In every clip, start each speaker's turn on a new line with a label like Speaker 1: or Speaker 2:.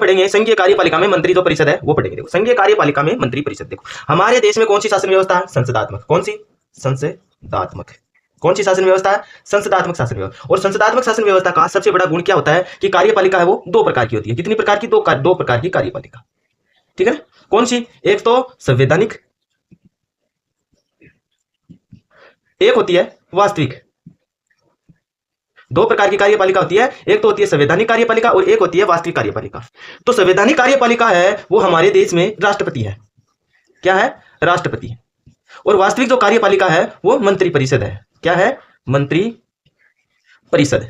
Speaker 1: पढ़ेंगे संघीय कार्यपालिका में मंत्री जो परिषद है वो पढ़ेंगे। देखो संघीय कार्यपालिका में मंत्री परिषद, देखो हमारे देश में कौन सी शासन व्यवस्था है? संसदात्मक। कौन सी? संसदात्मक। कौन सी शासन व्यवस्था है? संसदात्मक शासन व्यवस्था। और संसदात्मक शासन व्यवस्था का सबसे बड़ा गुण क्या होता है कि कार्यपालिका है वो दो प्रकार की होती है। कितनी प्रकार की? दो प्रकार की कार्यपालिका, ठीक है ना। कौन सी? एक तो संवैधानिक, एक होती है वास्तविक। दो प्रकार की कार्यपालिका होती है, एक तो होती है संवैधानिक कार्यपालिका और एक होती है वास्तविक कार्यपालिका। तो संवैधानिक कार्यपालिका है वो हमारे देश में राष्ट्रपति है। क्या है? राष्ट्रपति है। और वास्तविक जो कार्यपालिका है वो मंत्री परिषद है। क्या है? मंत्री परिषद।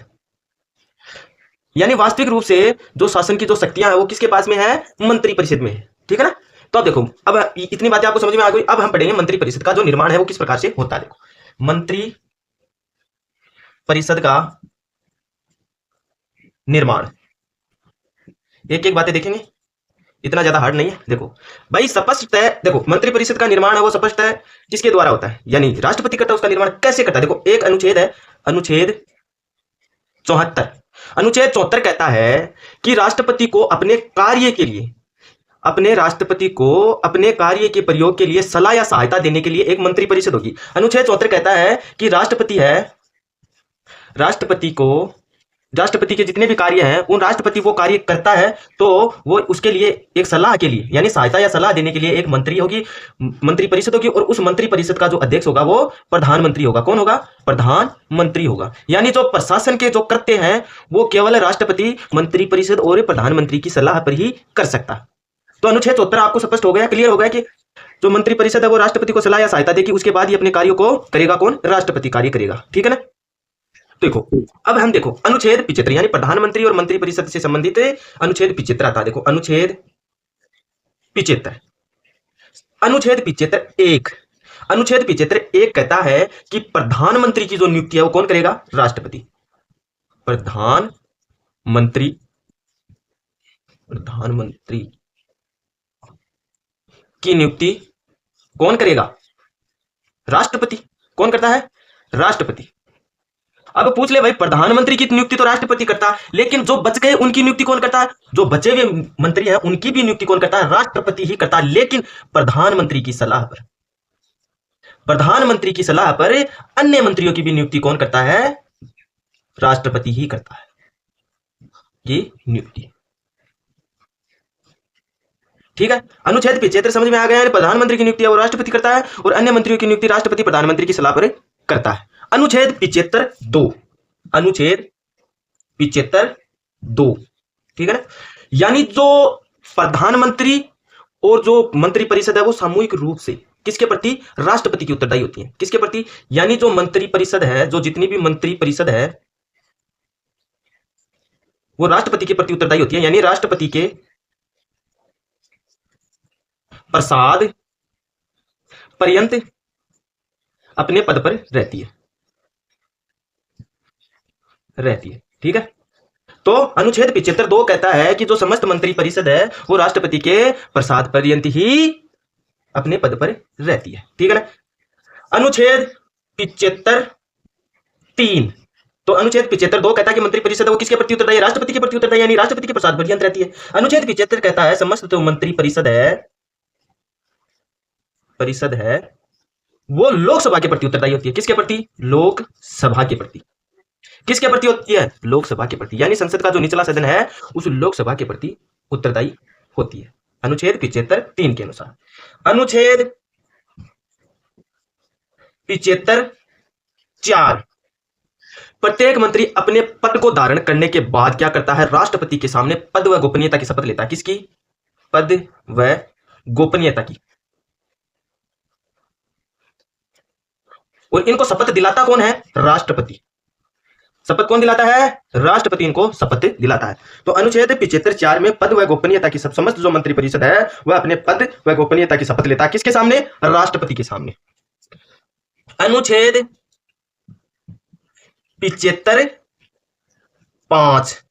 Speaker 1: यानी वास्तविक रूप से जो शासन की जो शक्तियां हैं वो किसके पास में है? मंत्री परिषद में है, ठीक है ना। तो अब देखो, अब इतनी बातें आपको समझ में आ गई। अब हम पढ़ेंगे मंत्री परिषद का जो निर्माण है वो किस प्रकार से होता है। देखो मंत्री परिषद का निर्माण, एक एक बातें देखेंगे, इतना ज्यादा हार्ड नहीं है। देखो भाई स्पष्ट है, देखो मंत्री परिषद का निर्माण है वो स्पष्ट है किसके द्वारा होता है, यानी राष्ट्रपति करता है। उसका निर्माण कैसे करता है? देखो एक अनुच्छेद है, अनुच्छेद 74। अनुच्छेद 74 कहता है कि राष्ट्रपति को अपने कार्य के लिए, अपने राष्ट्रपति को अपने कार्य के प्रयोग के लिए सलाह या सहायता देने के लिए एक मंत्री परिषद होगी। अनुच्छेद 74 कहता है कि राष्ट्रपति है, राष्ट्रपति के जितने भी कार्य हैं उन राष्ट्रपति वो कार्य करता है तो वो उसके लिए एक सलाह के लिए यानी सहायता या सलाह देने के लिए एक मंत्री होगी, मंत्री परिषद होगी। और उस मंत्री परिषद का जो अध्यक्ष होगा वो प्रधानमंत्री होगा। कौन होगा? प्रधानमंत्री होगा। यानी जो प्रशासन के जो कृत्य हैं वो केवल राष्ट्रपति, मंत्री परिषद और प्रधानमंत्री की सलाह पर ही कर सकता। तो अनुच्छेद 74 आपको स्पष्ट हो गया, क्लियर हो गया कि जो मंत्री परिषद है वो राष्ट्रपति को सलाह या सहायता देगी, उसके बाद ही अपने कार्यों को करेगा कौन? राष्ट्रपति कार्य करेगा, ठीक है ना। देखो अब हम देखो अनुच्छेद 75 यानी प्रधानमंत्री और मंत्री परिषद से संबंधित अनुच्छेद 75 आता है। देखो अनुच्छेद 75, अनुच्छेद 75(1), अनुच्छेद 75(1) कहता है कि प्रधानमंत्री की जो नियुक्ति है वो कौन करेगा? राष्ट्रपति। प्रधानमंत्री की नियुक्ति कौन करेगा? राष्ट्रपति। कौन करता है? राष्ट्रपति। अब पूछ ले भाई प्रधानमंत्री की नियुक्ति तो राष्ट्रपति करता है, लेकिन जो बच गए उनकी नियुक्ति कौन करता है? जो बचे हुए मंत्री हैं उनकी भी नियुक्ति कौन करता है? राष्ट्रपति ही करता है। लेकिन प्रधानमंत्री की सलाह पर, प्रधानमंत्री की सलाह पर अन्य मंत्रियों की भी नियुक्ति कौन करता है? राष्ट्रपति ही करता है ये नियुक्ति, ठीक है। अनुच्छेद 75 समझ में आ गया है। प्रधानमंत्री की नियुक्ति वो राष्ट्रपति करता है और अन्य मंत्रियों की नियुक्ति राष्ट्रपति प्रधानमंत्री की सलाह पर करता है। अनुच्छेद 75(2), अनुच्छेद 75(2), ठीक है ना। यानी जो प्रधानमंत्री और जो मंत्री परिषद है वो सामूहिक रूप से किसके प्रति? राष्ट्रपति की उत्तरदायी होती है। किसके प्रति? यानी जो मंत्री परिषद है, जो जितनी भी मंत्री परिषद है वो राष्ट्रपति के प्रति उत्तरदायी होती है, यानी राष्ट्रपति के प्रसाद पर्यंत अपने पद पर रहती है, ठीक है। तो अनुच्छेद 75(2) कहता है कि जो समस्त मंत्री परिषद है वो राष्ट्रपति के प्रसाद पर्यंत ही अपने पद पर रहती है, ठीक है ना। अनुच्छेद 75(3), तो अनुच्छेद 75(2) कहता है कि मंत्री परिषद है वो किसके प्रति उत्तरदायी? राष्ट्रपति के प्रति उत्तरदायी, यानी राष्ट्रपति के प्रसाद पर्यंत रहती है। अनुच्छेद 75 कहता है समस्त जो मंत्री परिषद है वो लोकसभा के प्रति उत्तरदायी होती है। किसके प्रति? लोकसभा के प्रति। किसके प्रति होती है? लोकसभा के प्रति, यानी संसद का जो निचला सदन है उस लोकसभा के प्रति उत्तरदायी होती है अनुच्छेद 75(3) के अनुसार। अनुच्छेद 75(4), प्रत्येक मंत्री अपने पद को धारण करने के बाद क्या करता है? राष्ट्रपति के सामने पद व गोपनीयता की शपथ लेता है। किसकी? पद व गोपनीयता की। और इनको शपथ दिलाता कौन है? राष्ट्रपति। शपथ कौन दिलाता है? राष्ट्रपति इनको शपथ दिलाता है। तो अनुच्छेद 75(4) में पद व गोपनीयता की समस्त जो मंत्री परिषद है वह अपने पद व गोपनीयता की शपथ लेता है। किसके सामने? राष्ट्रपति के सामने। अनुच्छेद 75(5),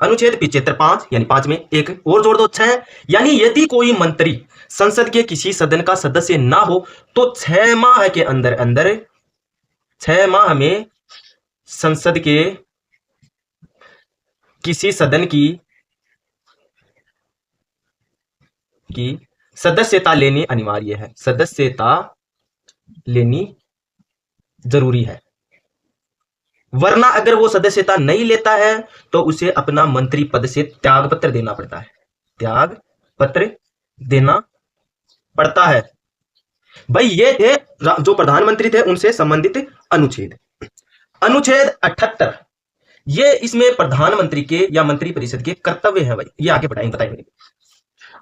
Speaker 1: अनुच्छेद 75(5) यानी 5 में एक और जोड़ दो, 6। यानी यदि कोई मंत्री संसद के किसी सदन का सदस्य ना हो तो 6 माह के अंदर 6 माह में संसद के किसी सदन की की सदस्यता लेनी अनिवार्य है, सदस्यता लेनी जरूरी है, वरना अगर वो सदस्यता नहीं लेता है तो उसे अपना मंत्री पद से त्याग पत्र देना पड़ता है, त्याग पत्र देना पड़ता है। भाई ये थे जो प्रधानमंत्री थे उनसे संबंधित अनुच्छेद। अनुच्छेद 78 ये इसमें प्रधानमंत्री के या मंत्री परिषद के कर्तव्य है भाई, ये आगे बताएंगे।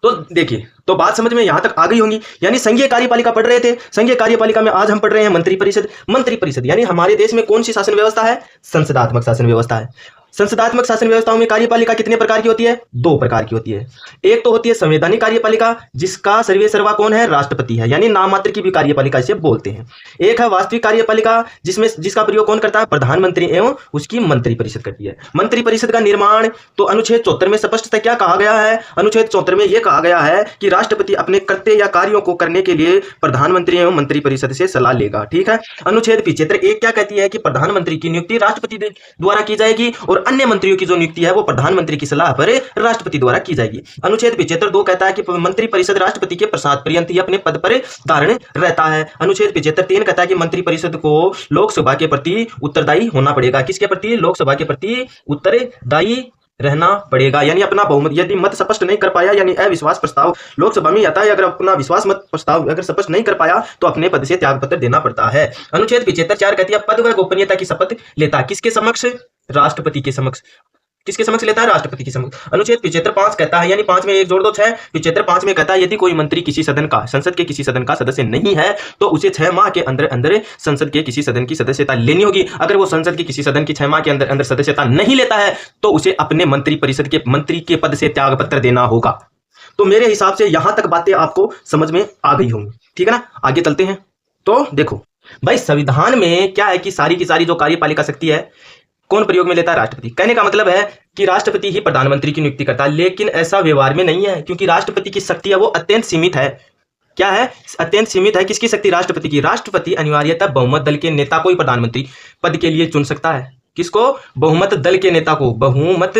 Speaker 1: तो देखिए, तो बात समझ में यहां तक आ गई होंगी। यानी संघीय कार्यपालिका पढ़ रहे थे, संघीय कार्यपालिका में आज हम पढ़ रहे हैं मंत्री परिषद। मंत्री परिषद यानी हमारे देश में कौन सी शासन व्यवस्था है? संसदात्मक शासन व्यवस्था है। संसदात्मक शासन व्यवस्थाओं में कार्यपालिका कितने प्रकार की होती है? 2 प्रकार की होती है। एक तो होती है संवैधानिक कार्यपालिका, जिसका सर्वे सर्वा कौन है? राष्ट्रपति है, यानी नाम मात्र की भी कार्यपालिका इसे बोलते हैं। एक है वास्तविक कार्यपालिका, जिसका प्रयोग कौन करता है? प्रधानमंत्री एवं उसकी मंत्री परिषद करती है। मंत्री परिषद का निर्माण तो अनुच्छेद 74 में स्पष्टतः क्या कहा गया है? अनुच्छेद 74 में यह कहा गया है कि राष्ट्रपति अपने कर्तव्य या कार्यों को करने के लिए प्रधानमंत्री एवं मंत्री परिषद से सलाह लेगा। ठीक है। अनुच्छेद 75 एक क्या कहती है कि प्रधानमंत्री की नियुक्ति राष्ट्रपति द्वारा की जाएगी और अन्य मंत्रियों की जो नियुक्ति है वो प्रधानमंत्री की सलाह पर राष्ट्रपति द्वारा की जाएगी। अनुच्छेद 75 2 कहता है कि मंत्री परिषद राष्ट्रपति के प्रसाद पर्यंत ही अपने पद पर धारण रहता है। अनुच्छेद 75 3 कहता है कि मंत्री परिषद को लोकसभा के प्रति उत्तरदायी होना पड़ेगा। किसके प्रति? लोकसभा के प्रति उत्तरदायी रहना पड़ेगा। यानी अपना बहुमत यदि मत स्पष्ट नहीं कर पाया, यानी अविश्वास प्रस्ताव लोकसभा में आता है, अगर अपना विश्वास मत प्रस्ताव अगर स्पष्ट नहीं कर पाया तो अपने पद से त्यागपत्र देना पड़ता है। अनुच्छेद 75 4 कहती है पद व गोपनीयता की शपथ लेता है। किसके समक्ष? राष्ट्रपति के समक्ष। किसके समक्ष लेता है? राष्ट्रपति के समक्ष। अनुच्छेद 75 5 कहता है, यानी 5 में 1 जोड़ दो 6, 75 5 में कहता है यदि कोई मंत्री किसी सदन का, संसद के किसी सदन का सदस्य नहीं है तो उसे 6 माह के अंदर अंदर संसद के किसी सदन की सदस्यता लेनी होगी। अगर वो संसद के किसी सदन की 6 माह के अंदर अंदर सदस्यता नहीं लेता है तो उसे अपने मंत्री परिषद के मंत्री के पद से त्यागपत्र देना होगा। तो मेरे हिसाब से यहां तक बातें आपको समझ में आ गई होंगी। ठीक है ना, आगे चलते हैं। तो देखो भाई, संविधान में क्या है कि सारी की सारी जो कार्यपालिका शक्ति है कौन प्रयोग में लेता है? राष्ट्रपति। कहने का मतलब है कि राष्ट्रपति ही प्रधानमंत्री की नियुक्ति करता है, लेकिन ऐसा व्यवहार में नहीं है, क्योंकि राष्ट्रपति की शक्ति है वो अत्यंत सीमित है। क्या है? अत्यंत सीमित है। किसकी शक्ति? राष्ट्रपति की। राष्ट्रपति अनिवार्यतः बहुमत दल के नेता को ही प्रधानमंत्री पद के लिए चुन सकता है। किसको? बहुमत दल के नेता को। बहुमत,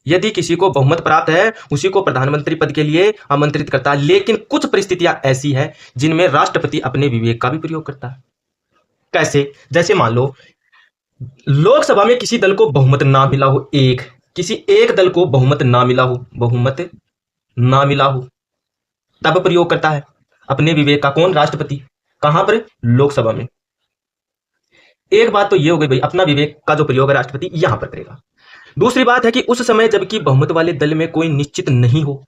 Speaker 1: यदि किसी को बहुमत प्राप्त है उसी को प्रधानमंत्री पद के लिए आमंत्रित करता है। लेकिन कुछ परिस्थितियां ऐसी है जिनमें राष्ट्रपति अपने विवेक का भी प्रयोग करता है। कैसे? जैसे मान लो लोकसभा में किसी दल को बहुमत ना मिला हो, किसी एक दल को बहुमत ना मिला हो, तब प्रयोग करता है अपने विवेक का। कौन? राष्ट्रपति। कहां पर? लोकसभा में। एक बात तो ये हो गई भाई, अपना विवेक का जो प्रयोग है राष्ट्रपति यहां पर करेगा। दूसरी बात है कि उस समय जबकि बहुमत वाले दल में कोई निश्चित नहीं हो,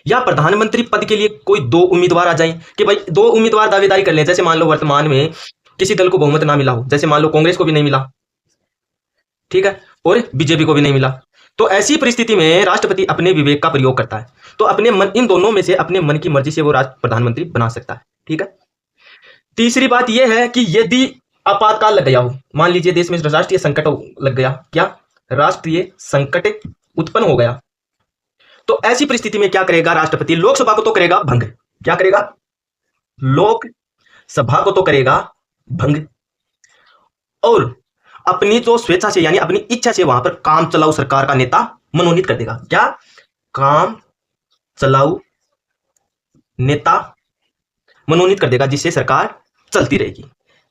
Speaker 1: या प्रधानमंत्री पद के लिए कोई 2 उम्मीदवार आ जाएं कि भाई 2 उम्मीदवार दावेदारी कर लें। जैसे मान लो वर्तमान में किसी दल को बहुमत ना मिला हो, जैसे मान लो कांग्रेस को भी नहीं मिला, ठीक है, और बीजेपी को भी नहीं मिला, तो ऐसी परिस्थिति में राष्ट्रपति अपने विवेक का प्रयोग करता है। तो अपने मन, इन दोनों में से अपने मन की मर्जी से वो प्रधानमंत्री बना सकता है। ठीक है। तीसरी बात यह है कि यदि आपातकाल लग गया हो, मान लीजिए देश में राष्ट्रीय संकट लग गया, क्या? राष्ट्रीय संकट उत्पन्न हो गया, तो ऐसी परिस्थिति में क्या करेगा राष्ट्रपति? लोकसभा को तो करेगा भंग। क्या करेगा? लोकसभा को तो करेगा भंग, और अपनी जो स्वेच्छा से यानी अपनी इच्छा से वहां पर काम चलाऊ सरकार का नेता मनोनीत कर देगा। क्या? काम चलाऊ नेता मनोनीत कर देगा, जिससे सरकार चलती रहेगी।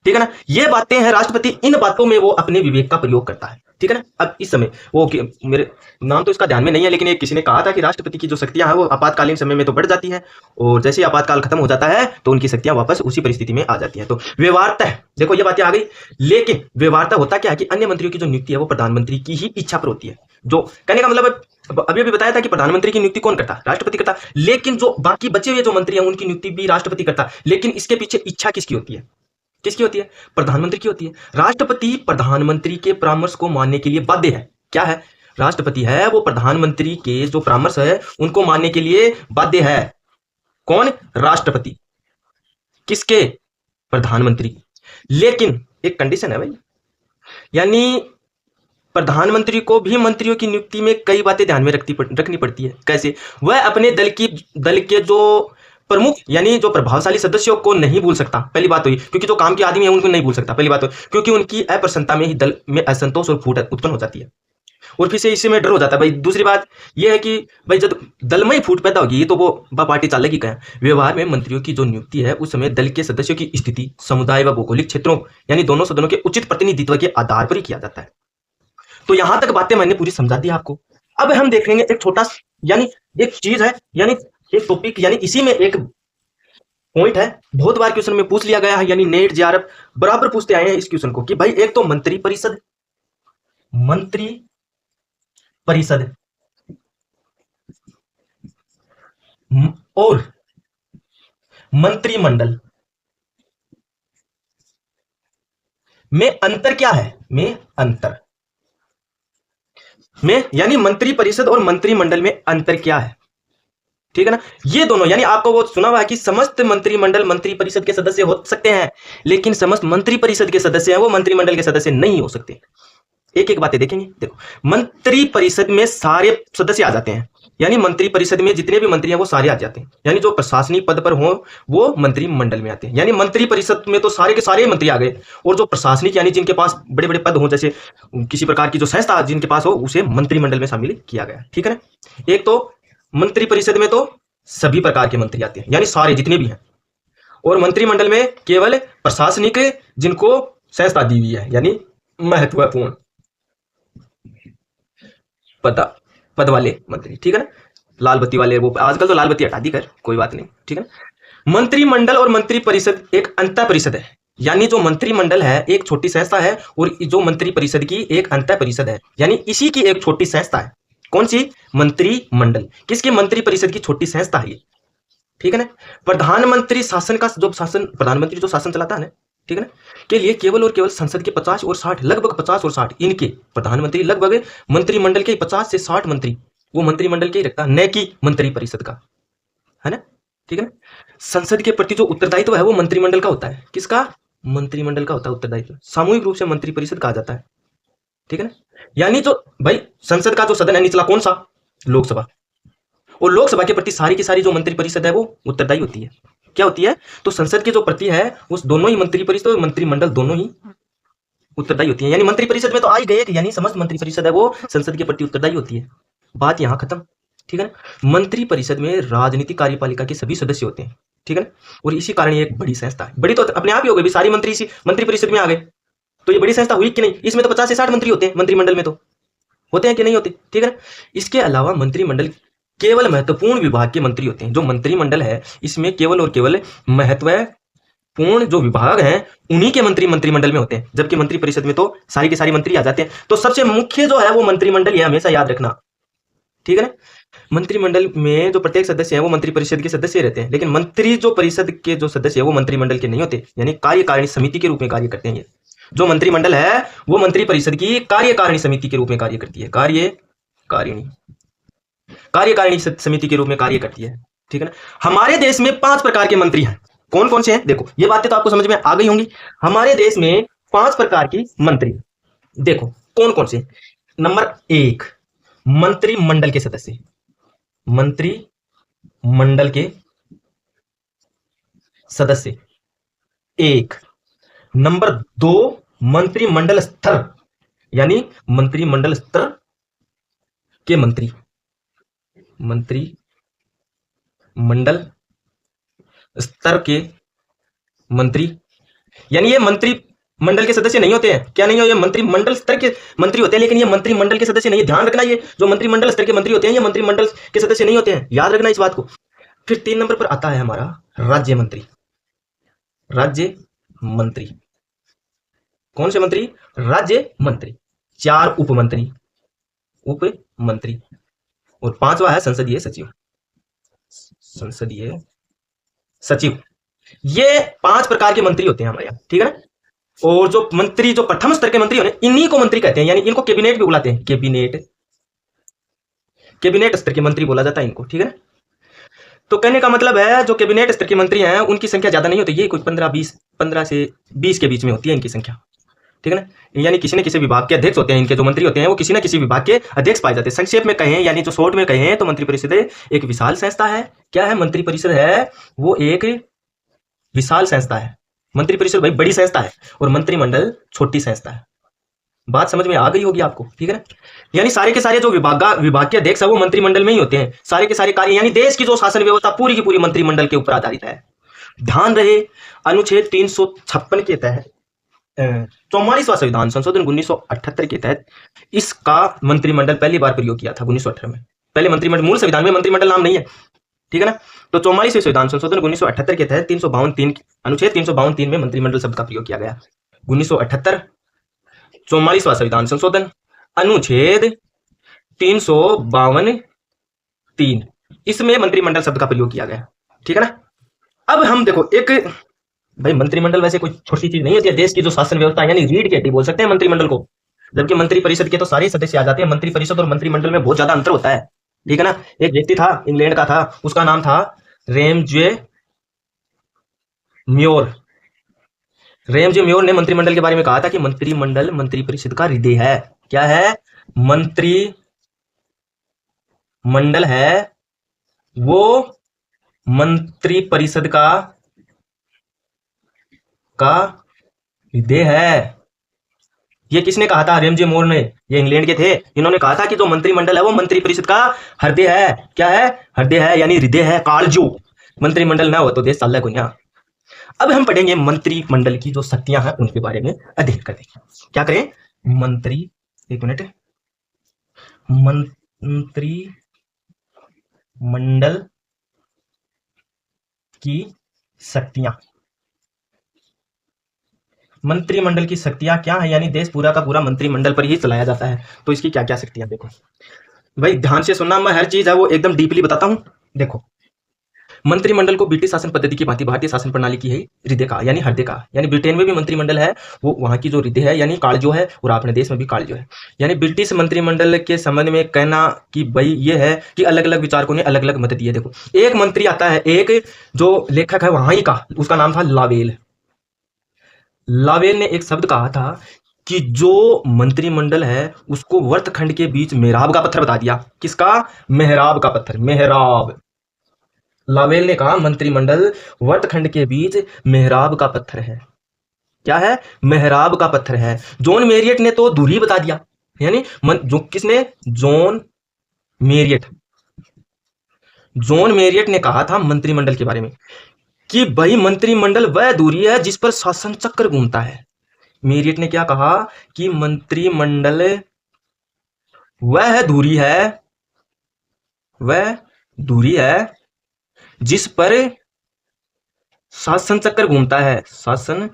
Speaker 1: ठीक है ना। ये बातें हैं, राष्ट्रपति इन बातों में वो अपने विवेक का प्रयोग करता है। ठीक है ना। अब इस समय वो मेरे नाम तो इसका ध्यान में नहीं है, लेकिन एक किसी ने कहा था कि राष्ट्रपति की जो शक्तियां हैं वो आपातकालीन समय में तो बढ़ जाती है, और जैसे ही आपातकाल खत्म हो जाता है तो उनकी शक्तियां वापस उसी परिस्थिति में आ जाती हैं। तो व्यवहारतः देखो ये बातें आ गई, लेकिन व्यवहारतः होता क्या है कि अन्य मंत्रियों की जो नियुक्ति है वो प्रधानमंत्री की ही इच्छा पर होती है। जो कहने का मतलब अभी बताया था कि प्रधानमंत्री की नियुक्ति कौन करता है? राष्ट्रपति करता है। लेकिन जो बाकी बचे हुए जो मंत्री हैं उनकी नियुक्ति भी राष्ट्रपति करता है, लेकिन इसके पीछे इच्छा किसकी होती है? किसकी होती है? प्रधानमंत्री की होती है। राष्ट्रपति प्रधानमंत्री के परामर्श को मानने के लिए बाध्य है। क्या है? राष्ट्रपति है वो प्रधानमंत्री के जो परामर्श है उनको मानने के लिए बाध्य है। कौन? राष्ट्रपति। किसके? प्रधानमंत्री। लेकिन एक कंडीशन है भाई, यानी प्रधानमंत्री को भी मंत्रियों की नियुक्ति में कई बातें ध्यान में रखनी पड़ती है। कैसे? वह अपने दल के जो प्रमुख यानी जो प्रभावशाली सदस्यों को नहीं भूल सकता। पहली बात तो ये, क्योंकि जो काम के आदमी है उनको नहीं भूल सकता। पहली बात तो क्योंकि उनकी अप्रसन्नता में ही दल में असंतोष और फूट उत्पन्न हो जाती है। और फिर से इसी में डर हो जाता है भाई। दूसरी बात यह है कि भाई जब दल में ही फूट पैदा होगी तो वो पार्टी चालेगी क्या। व्यवहार में मंत्रियों की जो नियुक्ति है उस समय दल के सदस्यों की स्थिति, समुदाय व भौगोलिक क्षेत्रों यानी दोनों सदनों के उचित प्रतिनिधित्व के आधार पर ही किया जाता है। तो यहां तक बातें मैंने पूरी समझा दी आपको। अब हम देखेंगे एक छोटा यानी एक चीज है, यानी एक टॉपिक, यानी इसी में एक पॉइंट है, बहुत बार क्वेश्चन में पूछ लिया गया है, यानी नेट जेआरएफ बराबर पूछते आए हैं इस क्वेश्चन को कि भाई एक तो मंत्री परिषद और मंत्रिमंडल में अंतर क्या है, यानी मंत्री परिषद और मंत्रिमंडल में अंतर क्या है, ठीक है ना। ये दोनों यानी आपको वो सुना हुआ है कि समस्त मंत्रिमंडल मंत्री परिषद के सदस्य हो सकते हैं, लेकिन समस्त मंत्री परिषद के सदस्य हैं वो मंत्रिमंडल के सदस्य नहीं हो सकते। एक एक बातें देखेंगे। देखो, मंत्री परिषद में सारे सदस्य आ जाते हैं, यानी मंत्री परिषद में जितने भी मंत्री हैं वो सारे आ जाते हैं, यानी जो प्रशासनिक पद पर हो वो मंत्रिमंडल में आते हैं। यानी मंत्री परिषद में तो सारे के सारे मंत्री आ गए, और जो प्रशासनिक यानी जिनके पास बड़े बड़े पद हो, जैसे किसी प्रकार की जो संस्था जिनके पास हो, उसे मंत्रिमंडल में शामिल किया गया, ठीक है ना। एक तो मंत्री परिषद में तो सभी प्रकार के मंत्री आते हैं, यानी सारे जितने भी हैं, और मंत्रिमंडल में केवल प्रशासनिक जिनको संस्था दी हुई है, यानी महत्वपूर्ण पद वाले मंत्री, ठीक है ना। लाल बत्ती वाले, वो आजकल तो लाल बत्ती हटा दी, कर कोई बात नहीं, ठीक है ना। मंत्रिमंडल और मंत्री परिषद एक अंतर परिषद है, यानी जो मंत्रिमंडल है एक छोटी संस्था है और जो मंत्री परिषद की एक अंतर परिषद है, यानी इसी की एक छोटी संस्था है। कौन सी? मंत्रिमंडल। किसकी? मंत्री परिषद की छोटी संस्था है ये, ठीक है ना। प्रधानमंत्री शासन का जो शासन, प्रधानमंत्री जो शासन चलाता है ना, ठीक है ना, के लिए केवल और केवल संसद के 50 और 60, लगभग 50 और 60 इनके प्रधानमंत्री, लगभग मंत्रिमंडल के 50 से 60 मंत्री वो मंत्रिमंडल के ही रखता, न कि मंत्री परिषद का, है ना, ठीक है ना। संसद के प्रति जो उत्तरदायित्व है वो मंत्रिमंडल का होता है। किसका? मंत्रिमंडल का होता है उत्तरदायित्व। सामूहिक रूप से मंत्री परिषद कहा जाता है, ठीक है ना। यानी जो भाई संसद का जो सदन है निचला, कौन सा? लोकसभा। और लोकसभा के प्रति सारी की सारी जो मंत्री परिषद है वो उत्तरदायी होती है। क्या होती है? तो संसद के जो प्रति है उस दोनों ही मंत्री परिषद और मंत्रिमंडल दोनों ही उत्तरदायी होती है। यानी मंत्री परिषद में तो आ ही गए, यानी समस्त मंत्री परिषद है वो संसद के प्रति उत्तरदायी होती है। बात यहां खत्म, ठीक है ना। मंत्री परिषद में राजनीतिक कार्यपालिका के सभी सदस्य होते हैं, ठीक है ना। और इसी कारण ये एक बड़ी संस्था है। बड़ी तो अपने आप ही हो गई, सारी मंत्री इसी मंत्री परिषद में आ गए, तो ये बड़ी संस्था हुई कि नहीं। इसमें तो 50 से 60 मंत्री होते हैं, मंत्रिमंडल में तो होते हैं कि नहीं होते, ठीक है ना। इसके अलावा मंत्रिमंडल केवल महत्वपूर्ण विभाग के मंत्री होते हैं। जो मंत्रिमंडल है इसमें केवल और केवल महत्वपूर्ण जो विभाग हैं उन्हीं के मंत्री मंत्रिमंडल में होते हैं, जबकि मंत्री परिषद में तो सारी के सारी मंत्री आ जाते हैं। तो सबसे मुख्य जो है वो मंत्रिमंडल, ये हमेशा याद रखना, ठीक है ना। मंत्रिमंडल में जो प्रत्येक सदस्य है वो मंत्री परिषद के सदस्य रहते हैं, लेकिन मंत्री जो परिषद के जो सदस्य है वो मंत्रिमंडल के नहीं होते, यानी कार्यकारिणी समिति के रूप में कार्य करते हैं। ये जो मंत्रिमंडल है वो मंत्री परिषद की कार्यकारिणी समिति के रूप में कार्य करती है, कार्यकारिणी समिति के रूप में कार्य करती है, ठीक है ना। हमारे देश में 5 प्रकार के मंत्री हैं। कौन कौन से हैं? देखो, ये बातें तो आपको समझ में आ गई होंगी। हमारे देश में 5 प्रकार की मंत्री, देखो कौन कौन से। नंबर 1, मंत्रिमंडल के सदस्य, मंत्रिमंडल के सदस्य 1। नंबर 2, मंत्रिमंडल स्तर, यानी मंत्रिमंडल स्तर के मंत्री, मंत्रिमंडल स्तर के मंत्री, यानी ये मंत्रिमंडल के सदस्य नहीं होते हैं। क्या नहीं हो? ये मंत्रिमंडल स्तर के मंत्री होते हैं, लेकिन ये मंत्रिमंडल के सदस्य नहीं है। ध्यान रखना, ये जो मंत्रिमंडल स्तर के मंत्री होते हैं ये मंत्रिमंडल के सदस्य नहीं होते हैं, याद रखना इस बात को। फिर 3 नंबर पर आता है हमारा राज्य मंत्री। कौन से मंत्री? राज्य मंत्री। 4 उपमंत्री, और 5वां है संसदीय सचिव। ये 5 प्रकार के मंत्री होते हैं हमारे यहाँ, ठीक है ना। और जो मंत्री, जो प्रथम स्तर के मंत्री होते हैं, इन्हीं को मंत्री कहते हैं, यानी इनको कैबिनेट भी बुलाते हैं। कैबिनेट स्तर के मंत्री बोला जाता है इनको, ठीक है ना। तो कहने का मतलब है जो कैबिनेट स्तर के मंत्री हैं उनकी संख्या ज्यादा नहीं होती, ये कुछ 15 से 20 के बीच में होती है इनकी संख्या, ठीक है ना। यानी किसी न किसी विभाग के अध्यक्ष होते हैं, इनके जो मंत्री होते हैं वो किसी न किसी विभाग के अध्यक्ष पाए जाते हैं। संक्षेप में कहें, यानी जो शॉर्ट में कहें, तो मंत्री परिषद एक विशाल संस्था है। क्या है? मंत्री परिषद है वो एक विशाल संस्था है। मंत्री परिषद भाई बड़ी संस्था है और मंत्रिमंडल छोटी संस्था है, बात समझ में आ गई होगी आपको, ठीक है ना। यानी सारे के सारे जो विभाग के अध्यक्ष है वो मंत्रिमंडल में ही होते हैं। सारे के सारे कार्य यानी देश की जो शासन व्यवस्था पूरी की पूरी मंत्रिमंडल के ऊपर आधारित है। ध्यान रहे, अनुच्छेद 356 के तहत 44वां संविधान संशोधन 1978 के तहत इसका मंत्रिमंडल पहली बार प्रयोग किया था 1918 में। पहले मंत्रिमंडल, मूल संविधान में मंत्रिमंडल नाम नहीं है, ठीक है ना। तो 44वें संविधान संशोधन 1978 के तहत 352 अनुच्छेद 352 में मंत्रिमंडल शब्द का प्रयोग किया गया। 1978 44वां संविधान संशोधन अनुच्छेद 352(3) इसमें मंत्रिमंडल शब्द का प्रयोग किया गया, ठीक है ना। अब हम देखो, एक भाई मंत्रिमंडल वैसे कोई छोटी चीज नहीं होती है। देश की जो शासन व्यवस्था यानी रीढ़ की हड्डी बोल सकते हैं मंत्रिमंडल को, जबकि मंत्री परिषद के तो सारे सदस्य आ जाते हैं। मंत्री परिषद और मंत्रिमंडल में बहुत ज्यादा अंतर होता है, ठीक है ना। एक व्यक्ति था, इंग्लैंड का था, उसका नाम था रैमजे म्योर। रैमजे म्योर ने मंत्रिमंडल के बारे में कहा था कि मंत्रिमंडल मंत्री परिषद का हृदय है। क्या है? मंत्रिमंडल है वो मंत्री परिषद का हृदय है। ये किसने कहा था? रैमजे म्योर ने। ये इंग्लैंड के थे। इन्होंने कहा था कि जो मंत्रिमंडल है वो मंत्री परिषद का हृदय है। क्या है? हृदय है, यानी हृदय है, कालजू। मंत्रिमंडल ना हो तो देश चल को। अब हम पढ़ेंगे मंत्रिमंडल की जो शक्तियां हैं उनके बारे में अध्ययन करेंगे। क्या करें? मंत्रिमंडल की शक्तियां। मंत्रिमंडल की शक्तियां क्या है? यानी देश पूरा का पूरा मंत्रिमंडल पर ही चलाया जाता है, तो इसकी क्या क्या शक्तियां देखो भाई, ध्यान से सुनना। मैं हर चीज है वो एकदम डीपली बताता हूं। देखो, मंत्रिमंडल को ब्रिटिश शासन पद्धति की भांति भारतीय शासन प्रणाली की है हृदय का, यानी हृदय का। यानी ब्रिटेन में भी मंत्रिमंडल है, वो वहां की जो हृदय है यानी कालजो है, और अपने देश में भी कालजो है। यानी ब्रिटिश मंत्रिमंडल के संबंध में कहना कि भाई ये है कि अलग अलग विचारकों ने अलग अलग मत दिए। देखो, एक मंत्री आता है, एक जो लेखक है वहां ही का, उसका नाम था लावेल। लावेल ने एक शब्द कहा था कि जो मंत्रिमंडल है उसको वर्तखंड के बीच मेहराब का पत्थर बता दिया। किसका? मेहराब का पत्थर, मेहराब। लावेल ने कहा मंत्रिमंडल वर्तखंड के बीच मेहराब का पत्थर है। क्या है? मेहराब का पत्थर है। जॉन मेरियट ने तो दूरी बता दिया। यानी जो किसने? जॉन मेरियट ने कहा था मंत्रिमंडल के बारे में कि भाई मंत्रिमंडल वह दूरी है जिस पर शासन चक्र घूमता है। मेरियट ने क्या कहा कि मंत्रिमंडल वह दूरी है जिस पर शासन चक्र घूमता है। शासन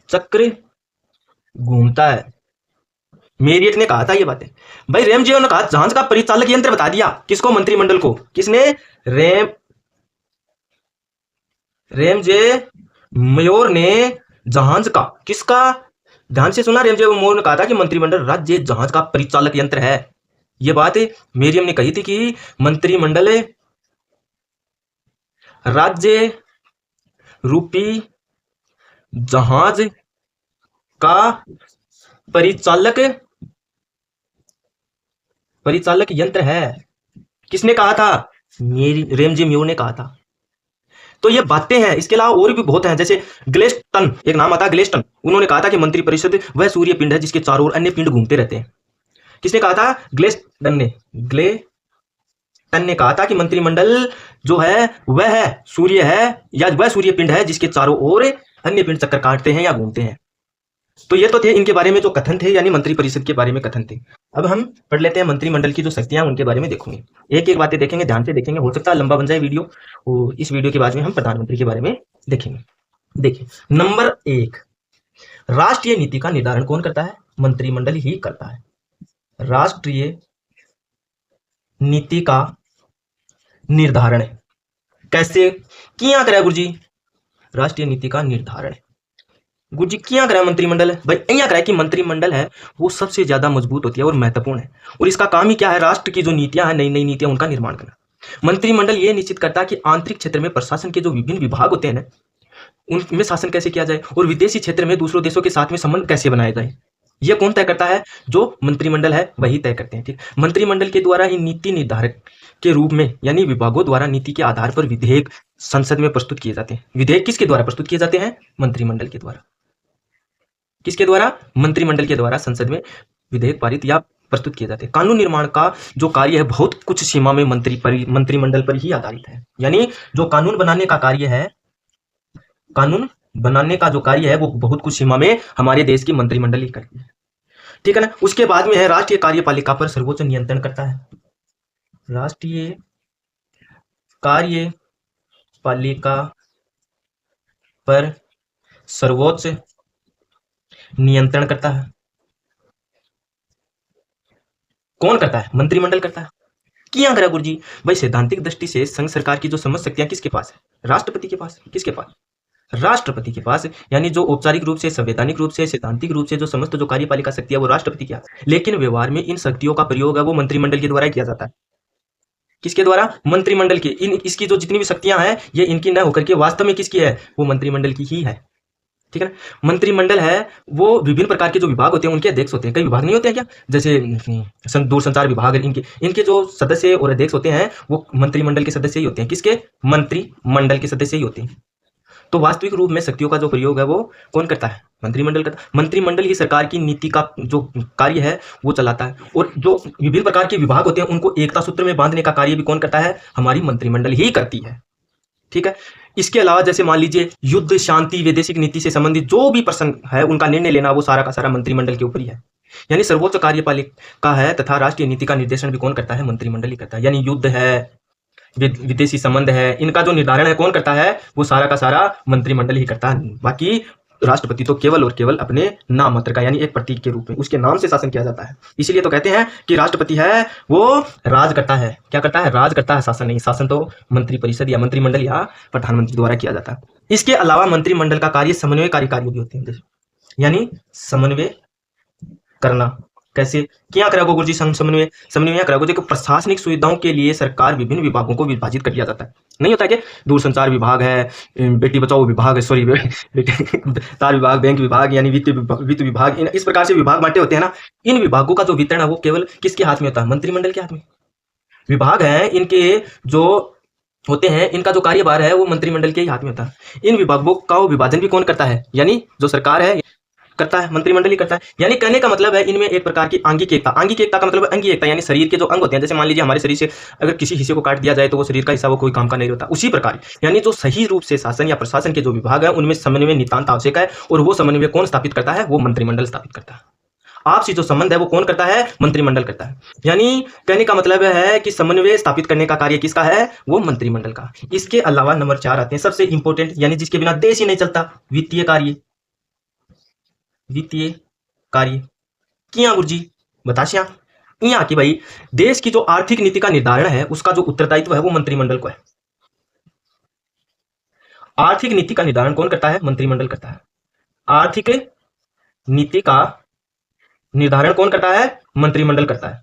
Speaker 1: चक्र घूमता है। मेरियट ने कहा था ये बातें। भाई रैमजे ने कहा जहाज का परिचालक यंत्र बता दिया। किसको? मंत्रिमंडल को। किसने? रैमजे म्योर ने जहाज का। किसका? ध्यान से सुना। रैमजे म्योर ने कहा था कि मंत्रिमंडल राज्य जहाज का परिचालक यंत्र है। यह बात मेरियम ने कही थी कि मंत्रिमंडल राज्य रूपी जहाज का परिचालक यंत्र है। किसने कहा था? रैमजे म्योर ने कहा था। तो ये बातें हैं। इसके अलावा और भी बहुत हैं, जैसे ग्लेस्टन, एक नाम आता है ग्लेस्टन। उन्होंने कहा था कि मंत्री परिषद वह सूर्य पिंड है जिसके चारों ओर अन्य पिंड घूमते रहते हैं। किसने कहा था? ग्लेस्टन ने कहा था कि मंत्रिमंडल जो है वह सूर्य है, या वह सूर्य पिंड है जिसके चारों ओर अन्य पिंड चक्कर काटते हैं या घूमते हैं। तो ये तो थे इनके बारे में जो कथन थे, यानी मंत्री परिषद के बारे में कथन थे। अब हम पढ़ लेते हैं मंत्रिमंडल की जो शक्तियां उनके बारे में देखोगे। एक एक बातें देखेंगे, ध्यान से देखेंगे। हो सकता है लंबा बन जाए वीडियो, और इस वीडियो के बाद में हम प्रधानमंत्री के बारे में देखेंगे। देखिए, नंबर 1, राष्ट्रीय नीति का निर्धारण कौन करता है? मंत्रिमंडल ही करता है। राष्ट्रीय नीति का निर्धारण कैसे किया करे गुरुजी? राष्ट्रीय नीति का निर्धारण गुरुजी किया करे मंत्रिमंडल? भाई यहाँ करे कि मंत्रिमंडल है वो सबसे ज्यादा मजबूत होती है और महत्वपूर्ण है, और इसका काम ही क्या है? राष्ट्र की जो नीतियां हैं, नई नई नीतियां, उनका निर्माण करना। मंत्रिमंडल ये निश्चित करता है कि आंतरिक क्षेत्र में प्रशासन के जो विभिन्न विभाग होते हैं ना, उनमें शासन कैसे किया जाए, और विदेशी क्षेत्र में दूसरों देशों के साथ में संबंध कैसे बनाया जाए। यह कौन तय करता है? जो मंत्रिमंडल है वही तय करते हैं। ठीक, मंत्रिमंडल के द्वारा ही नीति निर्धारक के रूप में, यानी विभागों द्वारा नीति के आधार पर विधेयक संसद में प्रस्तुत किए जाते हैं। विधेयक किसके द्वारा प्रस्तुत किए जाते हैं? मंत्रिमंडल के द्वारा। किसके द्वारा? मंत्रिमंडल के द्वारा संसद में विधेयक पारित या प्रस्तुत किए जाते हैं। कानून निर्माण का जो कार्य है बहुत कुछ सीमा में मंत्रिमंडल पर ही आधारित है। यानी जो कानून बनाने का कार्य है, कानून बनाने का जो कार्य है वो बहुत कुछ सीमा में हमारे देश की मंत्रिमंडल ही करती है, ठीक है ना। उसके बाद में है राष्ट्रीय कार्यपालिका पर सर्वोच्च नियंत्रण करता है। राष्ट्रीय कार्यपालिका पर सर्वोच्च नियंत्रण करता है। कौन करता है? मंत्रिमंडल करता है। क्यों करा गुरुजी? भाई सैद्धांतिक दृष्टि से संघ सरकार की जो समझ शक्तियां किसके पास है? राष्ट्रपति के पास। किसके पास? राष्ट्रपति के पास। यानी जो औपचारिक रूप से, संवैधानिक रूप से, सैद्धांतिक रूप से जो समस्त जो कार्यपालिका शक्ति है वो राष्ट्रपति की है, लेकिन व्यवहार में इन शक्तियों का प्रयोग है वो मंत्रिमंडल के द्वारा किया जाता है। किसके द्वारा? मंत्रिमंडल के। इसकी जो जितनी भी शक्तियां हैं ये इनकी न होकर के वास्तव में किसकी है? वो मंत्रिमंडल की ही है, ठीक है ना। मंत्रिमंडल है वो विभिन्न प्रकार के जो विभाग होते हैं उनके अध्यक्ष होते हैं। कई विभाग नहीं होते हैं क्या? जैसे दूरसंचार विभाग, इनके जो सदस्य और अध्यक्ष होते हैं वो मंत्रिमंडल के सदस्य ही होते हैं। किसके? मंत्रिमंडल के सदस्य ही होते हैं। तो वास्तविक रूप में शक्तियों का जो प्रयोग है वो कौन करता है? मंत्रिमंडल करता है। मंत्रिमंडल ही सरकार की नीति का जो कार्य है वो चलाता है, और जो विभिन्न प्रकार के विभाग होते हैं उनको एकता सूत्र में बांधने का कार्य भी कौन करता है? हमारी मंत्रिमंडल ही करती है, ठीक है। इसके अलावा जैसे मान लीजिए युद्ध, शांति, वैदेशिक नीति से संबंधित जो भी प्रसंग है उनका निर्णय लेना वो सारा का सारा मंत्रिमंडल के ऊपर ही है। यानी सर्वोच्च कार्यपालिका है तथा राष्ट्रीय नीति का निर्देशन भी कौन करता है? मंत्रिमंडल ही करता है। यानी युद्ध है, विदेशी संबंध है, इनका जो निर्धारण है कौन करता है? वो सारा का सारा मंत्रिमंडल ही करता है। बाकी राष्ट्रपति तो केवल और केवल अपने नाम मात्र का, यानी एक प्रतीक के रूप में उसके नाम से शासन किया जाता है। इसीलिए तो कहते हैं कि राष्ट्रपति है वो राज करता है। क्या करता है? राज करता है, शासन नहीं। शासन तो मंत्रिपरिषद या मंत्रिमंडल या प्रधानमंत्री द्वारा किया जाता है। इसके अलावा मंत्रिमंडल का कार्य समन्वयकारी कार्य भी होते हैं, यानी समन्वय करना। कैसे? क्या कराओगे गुरुजी? समन्वय कराओगे। देखो प्रशासनिक सुविधाओं के लिए सरकार विभिन्न विभागों को विभाजित कर दिया जाता है। नहीं होता है क्या? दूरसंचार विभाग है, बेटी बचाओ विभाग है, सॉरी तार विभाग, बैंक विभाग, यानी वित्त विभाग, इस प्रकार से विभाग बांटे होते हैं ना। इन विभागों का जो वितरण है वो केवल किसके हाथ में होता है? मंत्रिमंडल के हाथ में। विभाग है इनके जो होते हैं, इनका जो कार्यभार है वो मंत्रिमंडल के ही हाथ में होता है। इन विभागों का विभाजन भी कौन करता है? यानी जो सरकार है करता है, मंत्रिमंडल ही करता है। यानी कहने का मतलब है इनमें एक प्रकार की आंगिक एकता। आंगिक एकता का मतलब अंगी एकता, यानी शरीर के जो अंग होते हैं। जैसे मान लीजिए हमारे शरीर से अगर किसी हिस्से को काट दिया जाए तो वो शरीर का हिस्सा वो कोई काम का नहीं होता, उसी प्रकार यानी जो सही रूप से शासन या प्रशासन के जो विभाग है उनमें समन्वय नितांत आवश्यक है, और वो समन्वय कौन स्थापित करता है? वो मंत्रिमंडल स्थापित करता है। आपसी जो संबंध है वो कौन करता है? मंत्रिमंडल करता है। यानी कहने का मतलब है कि समन्वय स्थापित करने का कार्य किसका है? वो मंत्रिमंडल का। इसके अलावा नंबर 4 आते हैं सबसे इंपॉर्टेंट, यानी जिसके बिना देश ही नहीं चलता, वित्तीय कार्य। वित्तीय कार्य क्या गुरुजी? बताशिया यहाँ की भाई देश की जो आर्थिक नीति का निर्धारण है उसका जो उत्तरदायित्व है वो मंत्रिमंडल को है। आर्थिक नीति का निर्धारण कौन करता है? मंत्रिमंडल करता है। आर्थिक नीति का निर्धारण कौन करता है? मंत्रिमंडल करता है।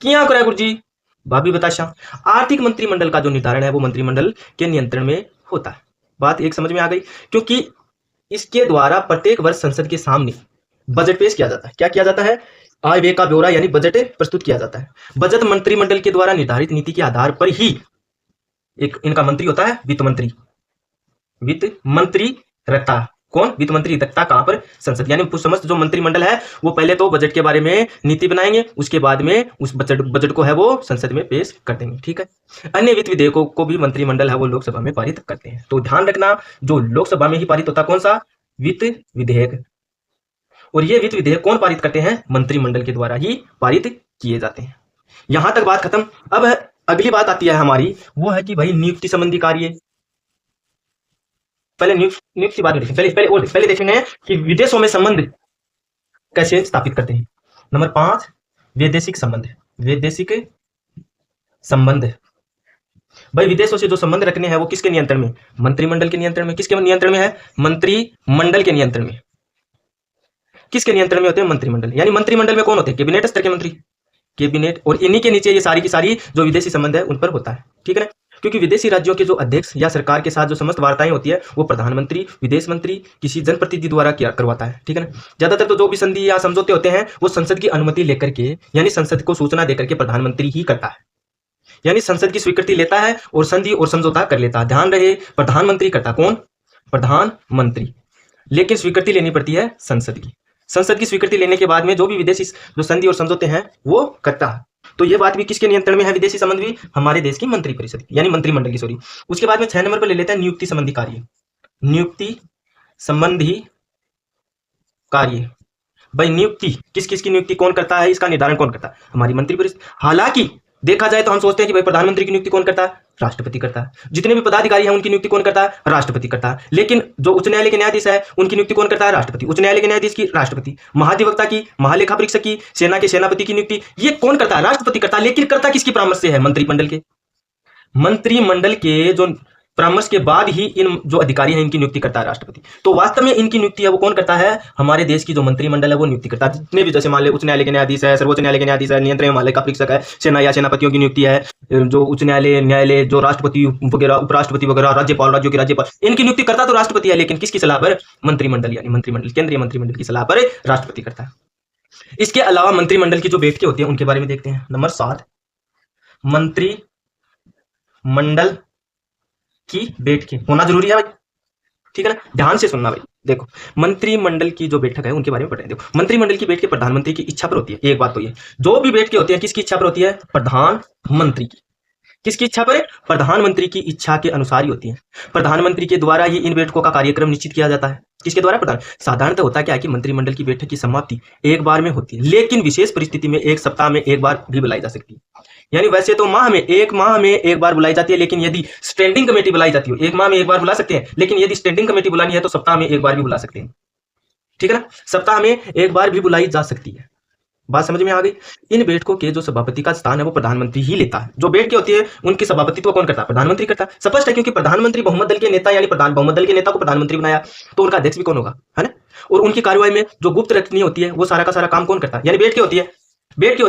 Speaker 1: क्या करा गुरुजी? भाभी बताशा आर्थिक मंत्रिमंडल का जो निर्धारण है वो मंत्रिमंडल के नियंत्रण में होता है। बात एक समझ में आ गई? क्योंकि इसके द्वारा प्रत्येक वर्ष संसद के सामने बजट पेश किया जाता है। क्या किया जाता है? आय व्यय का ब्यौरा यानी बजट प्रस्तुत किया जाता है। बजट मंत्रिमंडल के द्वारा निर्धारित नीति के आधार पर ही एक इनका मंत्री होता है, वित्त मंत्री। वित्त मंत्री रखता कौन? वित्त मंत्री रखता कहां पर? संसद। यानी समस्त जो मंत्रिमंडल है वो पहले तो बजट के बारे में नीति बनाएंगे, उसके बाद में उस बजट को है वो संसद में पेश कर देंगे, ठीक है। अन्य वित्त विधेयकों को भी मंत्रिमंडल है वो लोकसभा में पारित करते हैं। तो ध्यान रखना जो लोकसभा में ही पारित होता कौन सा? वित्त विधेयक। और ये वित्त विधेयक कौन पारित करते हैं? मंत्रिमंडल के द्वारा ही पारित किए जाते हैं। यहां तक बात खत्म। अब अगली बात आती है हमारी, वो है कि भाई नियुक्ति संबंधी कार्य। पहले नियुक्ति बात देखें। पहले देखेंगे कि विदेशों में संबंध कैसे स्थापित करते हैं। नंबर 5 वैदेशिक संबंध। वैदेशिक संबंध भाई विदेशों से जो संबंध रखने हैं वो किसके नियंत्रण में? मंत्रिमंडल के नियंत्रण में। किसके नियंत्रण में है? मंत्रिमंडल के नियंत्रण में। किसके नियंत्रण में होते हैं? मंत्रिमंडल। यानी मंत्रिमंडल में कौन होते हैं? कैबिनेट स्तर के मंत्री, कैबिनेट, और इन्हीं के नीचे ये सारी की सारी जो विदेशी संबंध है उन पर होता है, ठीक है ना। क्योंकि विदेशी राज्यों के जो अध्यक्ष या सरकार के साथ जो समस्त वार्ताएं होती है वो प्रधानमंत्री, विदेश मंत्री किसी जनप्रतिनिधि द्वारा किया करवाता है, ठीक है ना। ज्यादातर तो जो भी संधि या समझौते होते हैं वो संसद की अनुमति लेकर के, यानी संसद को सूचना देकर के प्रधानमंत्री ही करता है। यानी संसद की स्वीकृति लेता है और संधि और समझौता कर लेता है। ध्यान रहे प्रधानमंत्री करता कौन? प्रधानमंत्री, लेकिन स्वीकृति लेनी पड़ती है संसद की। संसद की स्वीकृति लेने के बाद में जो भी विदेशी जो संधि और समझौते हैं वो करता है। तो ये बात भी किसके नियंत्रण में है, विदेशी संबंध भी हमारे देश की मंत्रिपरिषद यानी मंत्रिमंडल की, सॉरी। उसके बाद में 6 नंबर पर ले लेते हैं नियुक्ति संबंधी कार्य। नियुक्ति संबंधी कार्य, भाई नियुक्ति किस किस की नियुक्ति कौन करता है, इसका निर्धारण कौन करता है, हमारी मंत्रिपरिषद। हालांकि देखा जाए तो हम सोचते हैं कि भाई प्रधानमंत्री की नियुक्ति कौन करता है, राष्ट्रपति करता है। जितने भी पदाधिकारी हैं उनकी नियुक्ति कौन करता है, राष्ट्रपति करता है। लेकिन जो उच्च न्यायालय के न्यायाधीश है उनकी नियुक्ति कौन करता है, राष्ट्रपति। उच्च न्यायालय के न्यायाधीश की राष्ट्रपति, महाधिवक्ता की, महालेखा परीक्षक की, सेना के सेनापति की नियुक्ति ये कौन करता है, राष्ट्रपति करता है। लेकिन करता किसकी परामर्श से है, मंत्रिमंडल के। मंत्रिमंडल के जो परामर्श के बाद ही इन जो अधिकारी हैं इनकी नियुक्ति करता है राष्ट्रपति। तो वास्तव में इनकी नियुक्ति है वो कौन करता है, हमारे देश की जो मंत्रिमंडल है वो नियुक्ति करता है। जितने भी, जैसे मान ले उच्च न्यायालय के न्यायाधीश है, सर्वोच्च न्यायालय के न्यायाधीश है, नियंत्रण महालेखा परीक्षक है, सेना या सेनापतियों की नियुक्ति है, जो उच्च न्यायालय जो राष्ट्रपति वगैरह, उपराष्ट्रपति वगैरह, राज्यपाल, राज्यों के राज्यपाल, इनकी नियुक्ति करता तो राष्ट्रपति है। लेकिन किसकी सलाह पर, मंत्रिमंडल यानी मंत्रिमंडल, केंद्रीय मंत्रिमंडल की सलाह पर राष्ट्रपति करता है। इसके अलावा मंत्रिमंडल की जो बैठकें होती हैं उनके बारे में देखते हैं। नंबर 7, मंत्रिमंडल की बैठकें होना जरूरी है भाई, ठीक है ना, ध्यान से सुनना भाई। देखो मंत्रिमंडल की जो बैठक है उनके बारे में पढ़ें। देखो मंत्रिमंडल की बैठकें प्रधानमंत्री की इच्छा पर होती है। एक बात तो ये, जो भी बैठकें होती है किसकी इच्छा पर होती है, प्रधानमंत्री की। किसकी इच्छा पर है, प्रधानमंत्री की इच्छा के अनुसार ही होती है। प्रधानमंत्री के द्वारा ही इन बैठकों का कार्यक्रम निश्चित किया जाता है। किसके द्वारा, प्रधान। साधारणतः होता क्या है कि मंत्रिमंडल की बैठक की समाप्ति एक बार में होती है, लेकिन विशेष परिस्थिति में एक सप्ताह में एक बार भी बुलाई जा सकती है। यानी वैसे तो माह में एक बार बुलाई जाती है, लेकिन यदि स्टैंडिंग कमेटी बुलाई जाती हो, एक माह में एक बार बुला सकते हैं, लेकिन यदि स्टैंडिंग कमेटी बुलानी है तो सप्ताह में एक बार भी बुला सकते हैं, ठीक है ना, सप्ताह में एक बार भी बुलाई जा सकती है। बात समझ में आ गई। इन बैठकों के जो सभापति का स्थान है वो प्रधानमंत्री ही लेता है। जो बैठकें होती है उनकी सभापतित्व कौन करता है, प्रधानमंत्री करता है। स्पष्ट है, क्योंकि प्रधानमंत्री बहुमत दल के नेता यानी बहुमत दल के नेता को प्रधानमंत्री बनाया, तो उनका अध्यक्ष भी कौन होगा, है ना। और उनकी कार्यवाही में जो गुप्त रखनी होती है वो सारा का सारा काम कौन करता है, यानी बैठकें होती है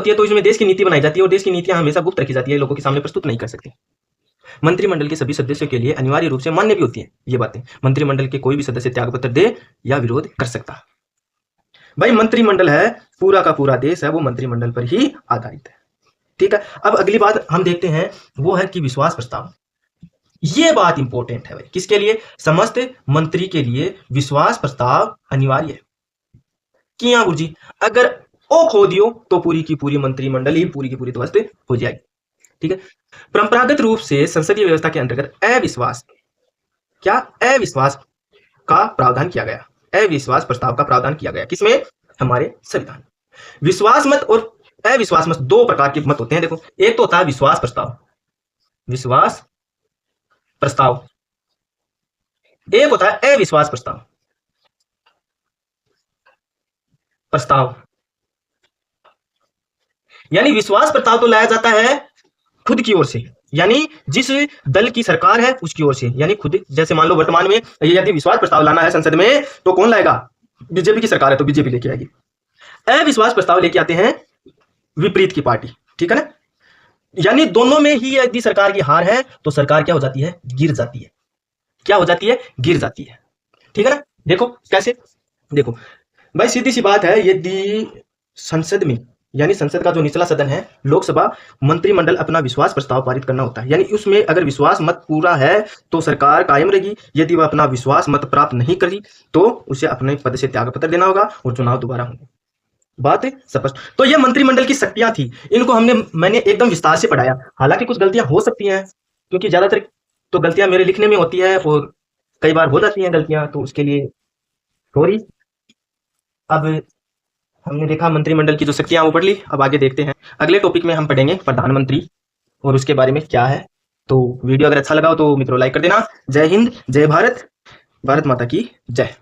Speaker 1: तो इसमें देश की नीति बनाई जाती है, और देश की नीतियां हमेशा गुप्त रखी जाती है, लोगों के सामने प्रस्तुत नहीं कर सकते। मंत्रिमंडल के सभी सदस्यों के लिए अनिवार्य रूप से मान्य भी होती है ये बातें। मंत्रिमंडल के कोई भी सदस्य त्यागपत्र दे या विरोध कर सकता है। भाई मंत्रिमंडल है, पूरा का पूरा देश है वो मंत्रिमंडल पर ही आधारित है, ठीक है। अब अगली बात हम देखते हैं वो है कि विश्वास प्रस्ताव। ये बात इंपॉर्टेंट है भाई, किसके लिए, समस्त मंत्री के लिए विश्वास प्रस्ताव अनिवार्य है। किया गुरुजी, अगर ओ खो दियो तो पूरी की पूरी मंत्रिमंडल ही पूरी की पूरी ध्वस्त हो जाएगी, ठीक है। परंपरागत रूप से संसदीय व्यवस्था के अंतर्गत अविश्वास का प्रावधान किया गया, अविश्वास प्रस्ताव का प्रावधान किया गया। किसमें, हमारे संविधान। विश्वास मत और अविश्वास मत दो प्रकार के मत होते हैं। देखो एक तो होता है विश्वास प्रस्ताव, एक होता है अविश्वास प्रस्ताव। यानी विश्वास प्रस्ताव तो लाया जाता है खुद की ओर से, यानी जिस दल की सरकार है उसकी ओर से, यानी खुद। जैसे मान लो वर्तमान में यदि विश्वास प्रस्ताव लाना है संसद में तो कौन लाएगा, बीजेपी की सरकार है तो बीजेपी लेके आएगी। अविश्वास प्रस्ताव लेके आते हैं विपरीत की पार्टी, ठीक है ना। यानी दोनों में ही यदि सरकार की हार है तो सरकार क्या हो जाती है, गिर जाती है। क्या हो जाती है, गिर जाती है, ठीक है ना। देखो कैसे, देखो भाई सीधी सी बात है, यदि संसद में यानी संसद का जो निचला सदन है लोकसभा, मंत्रिमंडल अपना विश्वास प्रस्ताव पारित करना होता है, यानी उसमें अगर विश्वास मत पूरा है तो सरकार कायम रहेगी। यदि वह अपना विश्वास मत प्राप्त नहीं करी तो उसे अपने पद से त्यागपत्र देना होगा और चुनाव दोबारा होंगे। बात स्पष्ट। तो ये मंत्रिमंडल की शक्तियां थी, इनको मैंने एकदम विस्तार से पढ़ाया। हालांकि कुछ गलतियां हो सकती हैं, क्योंकि ज्यादातर तो गलतियां मेरे लिखने में होती है और कई बार हो जाती हैं गलतियां, तो उसके लिए सॉरी। अब हमने देखा मंत्रिमंडल की जो शक्तियां वो पढ़ ली। अब आगे देखते हैं, अगले टॉपिक में हम पढ़ेंगे प्रधानमंत्री और उसके बारे में क्या है। तो वीडियो अगर अच्छा लगा हो तो मित्रों लाइक कर देना। जय हिंद, जय भारत, भारत माता की जय।